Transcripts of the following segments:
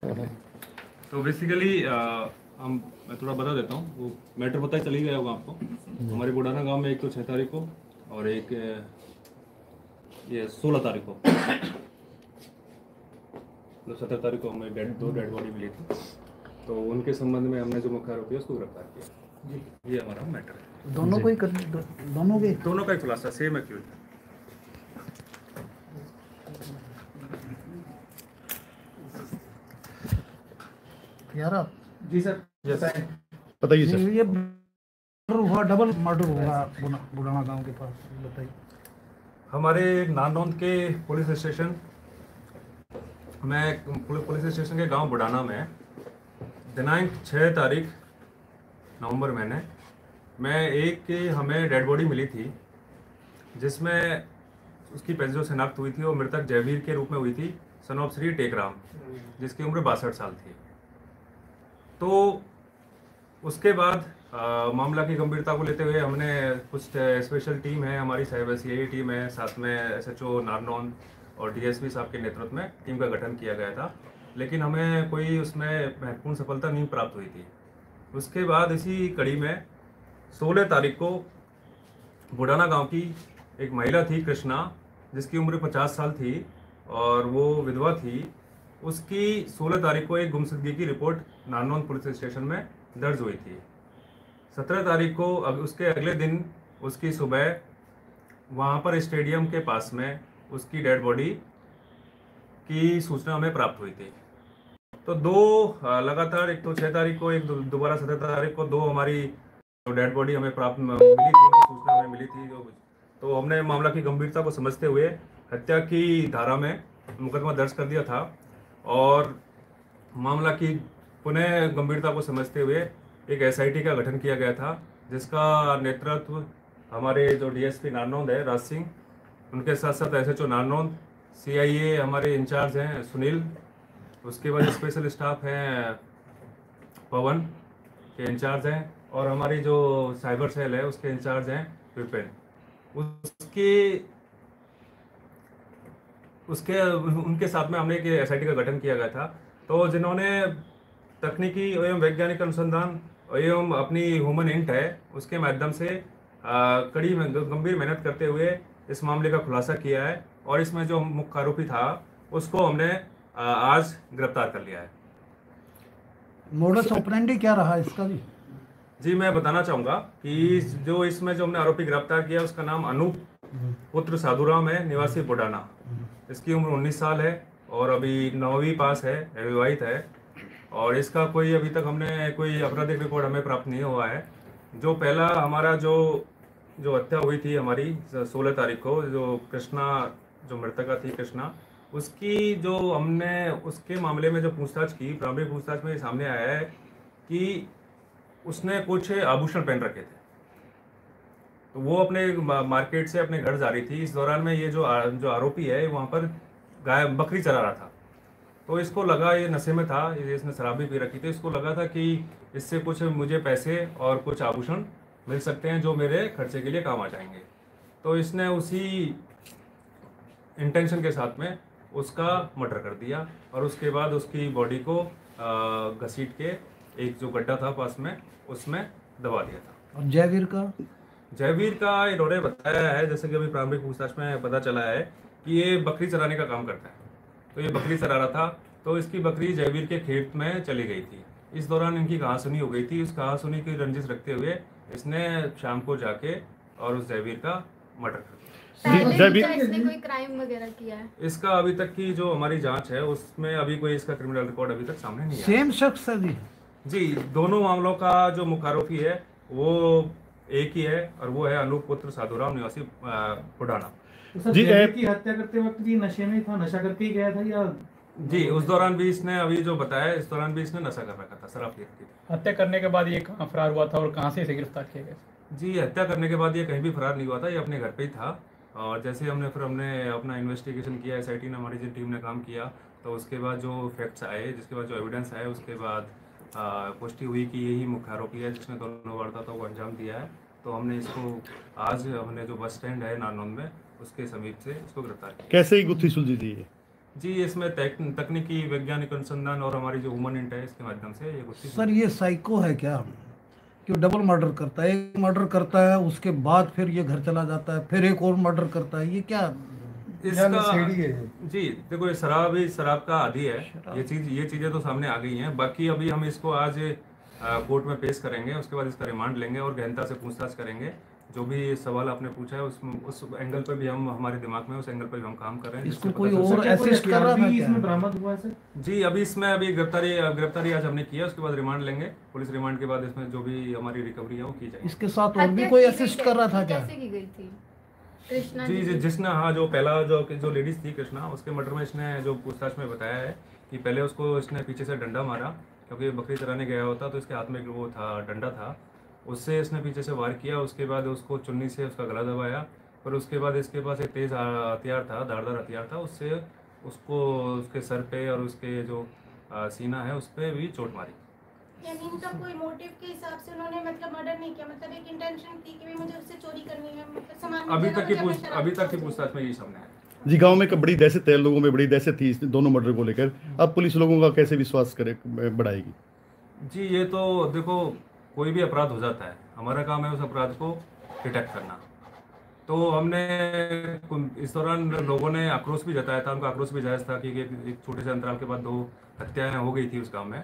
तो बेसिकली मैं थोड़ा बता देता हूँ, वो मैटर पता चल ही गया होगा आपको। हमारे बुढ़ाना गांव में एक तो 6 तारीख को और एक ये 16 तारीख को, तो 17 तारीख को हमें दो डेड बॉडी मिली थी। तो उनके संबंध में हमने जो मुख्य आरोपी है उसको गिरफ्तार किया जी। ये हमारा मैटर है। दोनों का ही खुलासा सेम है क्यों यार जी सर। यस बताइए सर। ये हुआ, डबल मर्डर हुआ बुढ़ाना गांव के पास, बताइए। हमारे नारनौंद के पुलिस स्टेशन के गांव बुढ़ाना में दिनांक 6 तारीख नवंबर महीने में एक हमें डेड बॉडी मिली थी, जिसमें उसकी जो शिनाख्त हुई थी वो मृतक जयवीर के रूप में हुई थी, सन ऑफ श्री टेकराम, जिसकी उम्र 62 साल थी। तो उसके बाद मामला की गंभीरता को लेते हुए हमने कुछ स्पेशल टीम है, हमारी साइबर सीआईए टीम है, साथ में एसएचओ नारनौंद और डीएसपी साहब के नेतृत्व में टीम का गठन किया गया था, लेकिन हमें कोई उसमें महत्वपूर्ण सफलता नहीं प्राप्त हुई थी। उसके बाद इसी कड़ी में 16 तारीख को बुढ़ाना गांव की एक महिला थी कृष्णा, जिसकी उम्र 50 साल थी और वो विधवा थी। उसकी 16 तारीख को एक गुमशुदगी की रिपोर्ट नारनौंद पुलिस स्टेशन में दर्ज हुई थी। 17 तारीख को उसके अगले दिन उसकी सुबह वहाँ पर स्टेडियम के पास में उसकी डेड बॉडी की सूचना हमें प्राप्त हुई थी। तो दो लगातार, एक तो 6 तारीख को, एक दोबारा 17 तारीख को दो हमारी डेड बॉडी हमें प्राप्त मिली थी, सूचना हमें मिली थी। तो हमने मामला की गंभीरता को समझते हुए हत्या की धारा में मुकदमा दर्ज कर दिया था और मामला की पुनः गंभीरता को समझते हुए एक एसआईटी का गठन किया गया था, जिसका नेतृत्व हमारे जो डीएसपी नारनौंद है राज सिंह, उनके साथ साथ एसएचओ नारनौंद, सीआईए हमारे इंचार्ज हैं सुनील, उसके बाद स्पेशल स्टाफ हैं पवन के इंचार्ज हैं, और हमारी जो साइबर सेल है उसके इंचार्ज हैं विपिन। उनके साथ में हमने एक एसआईटी का गठन किया गया था, तो जिन्होंने तकनीकी एवं वैज्ञानिक अनुसंधान एवं अपनी ह्यूमन इंट है उसके माध्यम से कड़ी गंभीर मेहनत करते हुए इस मामले का खुलासा किया है और इसमें जो मुख्य आरोपी था उसको हमने आज गिरफ्तार कर लिया है। मोडस ऑपरेंडी क्या रहा इसका भी? जी मैं बताना चाहूँगा कि जो इसमें जो हमने आरोपी गिरफ्तार किया उसका नाम अनूप पुत्र साधुराम है, निवासी बुढ़ाना। इसकी उम्र 19 साल है और अभी 9वीं पास है, विवाहित है, और इसका कोई अभी तक हमने कोई आपराधिक रिकॉर्ड हमें प्राप्त नहीं हुआ है। जो पहला हमारा जो हत्या हुई थी हमारी 16 तारीख को, जो कृष्णा, जो मृतका थी कृष्णा, उसकी जो हमने उसके मामले में जो पूछताछ की, प्रारंभिक पूछताछ में सामने आया है कि उसने कुछ आभूषण पहन रखे थे। तो वो अपने मार्केट से अपने घर जा रही थी। इस दौरान में ये जो आरोपी है वहाँ पर बकरी चरा रहा था, तो इसको लगा ये नशे में था, इसने शराब भी पी रखी थी। इसको लगा था कि इससे कुछ मुझे पैसे और कुछ आभूषण मिल सकते हैं जो मेरे खर्चे के लिए काम आ जाएंगे। तो इसने उसी इंटेंशन के साथ में उसका मर्डर कर दिया और उसके बाद उसकी बॉडी को घसीट के एक जो गड्ढा था पास में उसमें दबा दिया था। और जयवीर का इन्होंने बताया है, जैसे कि अभी प्रारंभिक पूछताछ में पता चला है कि ये बकरी चराने का काम करता है। तो ये बकरी चरा रहा था, तो इसकी बकरी जयवीर के खेत में चली गई थी। इस दौरान इनकी कहासुनी हो गई थी। उस कहासुनी की रंजिश रखते हुए इसने शाम को जाके और उस जयवीर का मर्डर कर दिया। इसने कोई क्राइम वगैरह किया है? इसका अभी तक की जो हमारी जांच है उसमें अभी कोई इसका क्रिमिनल रिकॉर्ड अभी तक सामने नहीं आया। सेम शख्स है जी, दोनों मामलों का जो मुख्य आरोपी है वो एक ही है और वो है अनूप पुत्र साधुराम, निवासी बुढ़ाना। जी, की हत्या करते वक्त भी नशे में था, नशा करके ही गया था या? जी, उस दौरान भी इसने, अभी जो बताया, इस दौरान भी इसने नशा कर रखा था, शराब पी रखी थी। हत्या करने के बाद ये कहाँ फरार हुआ था और कहाँ से इसे गिरफ्तार किया गया? जी, हत्या करने के बाद ये कहीं भी फरार नहीं हुआ था, ये अपने घर पे ही था। और जैसे हमने अपना इन्वेस्टिगेशन किया, एसआईटी ने, हमारी जो टीम ने काम किया, तो उसके बाद जो फैक्ट्स आए, जिसके बाद जो एविडेंस आए, उसके बाद पुष्टि हुई कि यही मुख्य आरोपी है जिसने दोनों वारदातों को अंजाम दिया है। तो हमने इसको आज हमने जो बस स्टैंड है नारनौंद में उसके समीप से इसको गिरफ्तार किया। कैसे ही गुत्थी सुलझी थी? जी इसमें तकनीकी वैज्ञानिक अनुसंधान और हमारी जो ह्यूमन इंट है इसके माध्यम से ये कुछ सर ये साइको है क्या, कि डबल मर्डर करता है, एक मर्डर करता है उसके बाद फिर ये घर चला जाता है, फिर एक और मर्डर करता है, ये क्या? इसका जी देखो, ये शराब का आदी है। ये चीजें तो सामने आ गई हैं। बाकी अभी हम इसको आज कोर्ट में पेश करेंगे, उसके बाद इसका रिमांड लेंगे और गहनता से पूछताछ करेंगे। जो भी सवाल आपने पूछा है उस एंगल पर भी हम, हमारे दिमाग में उस एंगल पर भी हम काम कर रहे हैं। इसको कोई और असिस्ट कर रहा था इसमें क्या? बरामद हुआ है सर? जी अभी गिरफ्तारी आज हमने किया, उसके बाद रिमांड लेंगे। पुलिस रिमांड के बाद इसमें जो भी हमारी रिकवरी है वो की जाएगी। इसके साथ और भी कोई असिस्ट कर रहा था क्या? कैसे की गई थी कृष्णा जी जी? जिसने, हाँ, जो पहला जो लेडीज थी कृष्णा, उसके मर्डर में इसने जो पूछताछ में बताया है कि पहले उसको इसने पीछे से डंडा मारा, क्योंकि बकरी चराने गया होता तो इसके हाथ में वो था, डंडा था, उससे इसने पीछे से वार किया। उसके बाद उसको चुन्नी से उसका गला दबाया, पर उसके बाद इसके पास एक तेज़ हथियार था, धारदार हथियार था, उससे उसको उसके सर पे और उसके जो सीना है उस पर भी चोट मारी। यानी इनका कोई मोटिव के हिसाब से उन्होंने मतलब मर्डर नहीं किया, मतलब एक इंटेंशन थी कि भी मुझे उससे चोरी करनी है, मतलब सामान अभी मुझे तक ना, की मुझे अपना शराब पूछताछ में यही सामने आया। जी गांव में एक बड़ी दहशत है, लोगों में बड़ी दहशत थी इस दोनों मर्डर को लेकर। अब पुलिस लोगों का कैसे विश्वास करे बढ़ाएगी? जी ये तो देखो, कोई भी अपराध हो जाता है, हमारा काम है उस अपराध को डिटेक्ट करना। तो हमने इस दौरान लोगों ने आक्रोश भी जताया था, उनका आक्रोश भी जायज़ था कि एक छोटे से अंतराल के बाद 2 हत्याएं हो गई थी उस गांव में।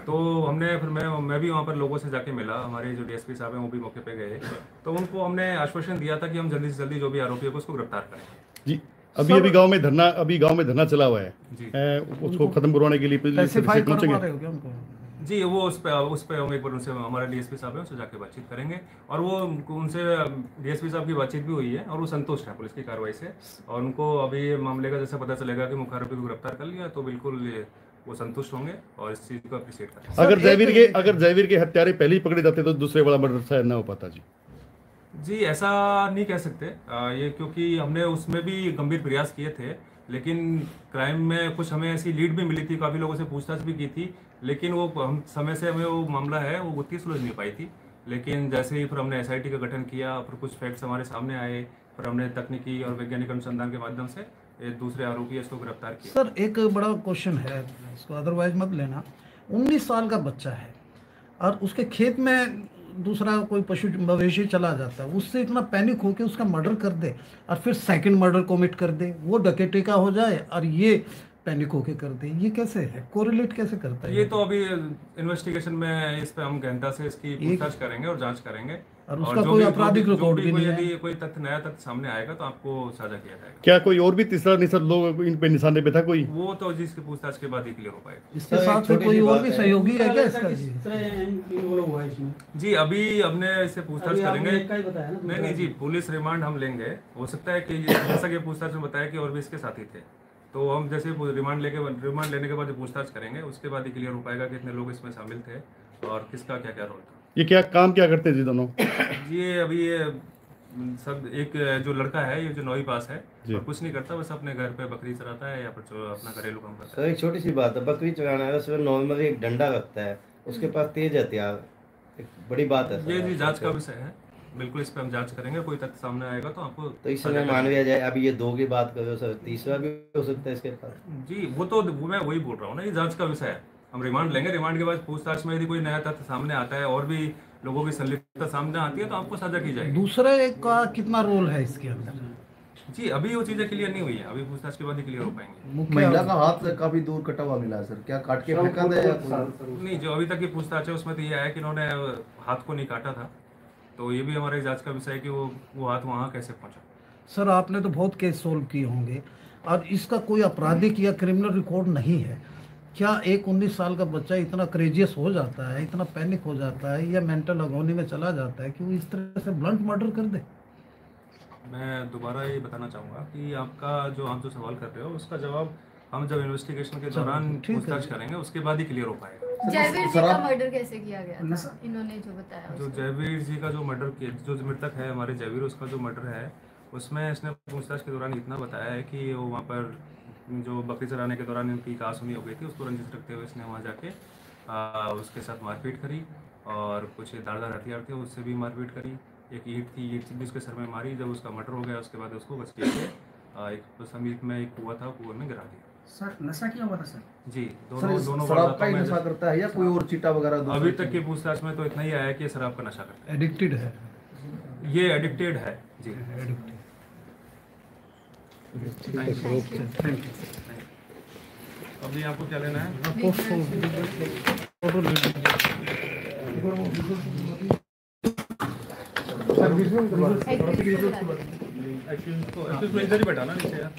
तो हमने फिर मैं भी वहाँ पर लोगों से जाके मिला, हमारे जो डीएसपी साहब हैं वो भी मौके पे गए, तो उनको हमने आश्वासन दिया था कि हम जल्दी से जल्दी जो भी आरोपी है उसको गिरफ्तार करेंगे। जी अभी गांव में धरना चला हुआ है जी उसको खत्म करवाने के लिए पुलिस स्पेसिफाई कर पहुंचेंगे? पा रहे हो क्या उनको? जी वो उस पे हम एक बार उनसे, हमारे डीएसपी साहब हैं, उनसे जाके बातचीत करेंगे। और वो उनसे डीएसपी साहब की बातचीत भी हुई है और वो संतुष्ट हैं पुलिस की कार्रवाई से। और उनको अभी ये मामले का जैसे पता चलेगा कि मुख्य आरोपी को गिरफ्तार कर लिया तो बिल्कुल वो संतुष्ट होंगे और इस चीज़ को अप्रिशिएट करेंगे। अगर जयवीर के हत्यारे पहले ही पकड़े जाते तो दूसरे वाला मर्डर शायद ना हो पाता। जी ऐसा नहीं कह सकते ये, क्योंकि हमने उसमें भी गंभीर प्रयास किए थे, लेकिन क्राइम में कुछ हमें ऐसी लीड भी मिली थी, काफ़ी लोगों से पूछताछ भी की थी, लेकिन वो हम समय से हमें वो मामला है वो उतनी सुलझ नहीं पाई थी। लेकिन जैसे ही फिर हमने एसआईटी का गठन किया, फिर कुछ फैक्ट्स हमारे सामने आए, फिर हमने तकनीकी और वैज्ञानिक अनुसंधान के माध्यम से एक दूसरे आरोपी है इसको गिरफ्तार किया। सर एक बड़ा क्वेश्चन है, इसको अदरवाइज मत लेना। 19 साल का बच्चा है और उसके खेत में दूसरा कोई पशु मवेशी चला जाता है, उससे इतना पैनिक होकर उसका मर्डर कर दे और फिर सेकंड मर्डर कमिट कर दे, वो डकैती का हो जाए और ये पैनिक होके कर दे, ये कैसे है, कोरिलेट कैसे करता है? ये तो अभी इन्वेस्टिगेशन में इस पे हम गहनता से इसकी पूछताछ करेंगे और जांच करेंगे। और उसका कोई आपराधिक रिकॉर्ड भी नहीं है। यदि कोई नया तथ्य सामने आएगा तो आपको साझा किया जाएगा। क्या कोई और भी तीसरा निशान लोग इन पे निशाने पे था कोई? वो तो जिसकी पूछताछ के बाद ही क्लियर हो पाएगा। इसके साथ में कोई और भी सहयोगी है क्या इसका? जी अभी हमने इससे पूछताछ करेंगे। नहीं जी, पुलिस रिमांड हम लेंगे। हो सकता है कि जैसा कि पूछताछ में बताया कि और भी इसके साथी थे, तो हम जैसे रिमांड लेने के बाद पूछताछ करेंगे, उसके बाद ही क्लियर हो पाएगा कि इतने लोग इसमें शामिल थे और किसका क्या क्या रोल था। ये काम क्या करते थे दोनों? ये अभी ये सब, एक जो लड़का है ये जो 9वीं पास है और कुछ नहीं करता, बस अपने घर पे बकरी चराता है या फिर अपना घरेलू काम करता है। सर एक छोटी सी बात है, बकरी चराना है, उसमें नॉर्मली एक डंडा रखता है, उसके पास तेज हथियार, एक बड़ी बात है। ये जी जांच का विषय है, बिल्कुल इस पे हम जांच करेंगे, कोई तथ्य सामने आएगा तो आपको। तो इस समय मान लिया जाए अभी ये 2 की बात कर रहे हो सर, तीसरा भी हो सकता है इसके पास? जी वो तो मैं वही बोल रहा हूँ ना, ये जांच का विषय है। हम रिमांड लेंगे, रिमांड के बाद पूछताछ में यदि कोई नया तथ्य सामने आता है और भी लोगों की संलिप्तता सामने आती है तो आपको साझा की जाएगी। दूसरे का कितना रोल है इसके अंदर? जी अभी वो चीजें क्लियर नहीं हुई है, अभी पूछताछ के बाद ही क्लियर हो पाएंगे। महिला का हाथ काफी दूर कटा हुआ मिला है सर, क्या काट के फेंका था या नहीं, जो अभी तक की पूछताछ है उसमें तो ये आया कि इन्होंने हाथ को नहीं काटा था, तो ये भी हमारे जांच का विषय है कि वो हाथ वहाँ कैसे पहुँचा। सर आपने तो बहुत केस सोल्व किए होंगे और इसका कोई आपराधिक या क्रिमिनल रिकॉर्ड नहीं है, क्या एक 19 साल का बच्चा इतना क्रेजियस हो जाता है, इतना पैनिक हो जाता है या मेंटल अगोनी में चला जाता है कि वो इस तरह से ब्लंट मर्डर कर दे? मैं दोबारा ये बताना चाहूँगा कि आप जो सवाल कर रहे हो उसका जवाब हम जब इन्वेस्टिगेशन के दौरान पूछताछ करेंगे उसके बाद ही क्लियर हो पाएगा। जयवीर जी का मर्डर कैसे किया गया था, इन्होंने जो बताया? जो जयवीर जी का जो मर्डर किया, जो मृतक है हमारे जयवीर, उसका जो मर्डर है उसमें इसने पूछताछ के दौरान इतना बताया है कि वो वहाँ पर जो बकरी चराने के दौरान इनकी कहासुनी हो गई थी, उसको रंजित रखते हुए इसने वहाँ जाके उसके साथ मारपीट करी और कुछ धारदार हथियार थे उससे भी मारपीट करी। एक ईंट भी उसके सर में मारी। जब उसका मर्डर हो गया उसके बाद उसको घसीट के एक समीप में एक कुआं था, कुएं में गिरा दिया। सर नशा किया हुआ था सर? जी, सर दोनों शराब का वारदातों ही में नशा करता है या कोई और चिट्टा वगैरह दूसरा अभी चीज़? तक की पूछताछ में तो इतना ही आया है कि ये शराब का नशा करता एडिक्टेड है, है। ये एडिक्टेड है जी। एडिक्टेड। Thank you. अभी आपको क्या लेना है? आपको फोटो ले एक्चुअली तो इधर ही बैठा ना नीचे यार।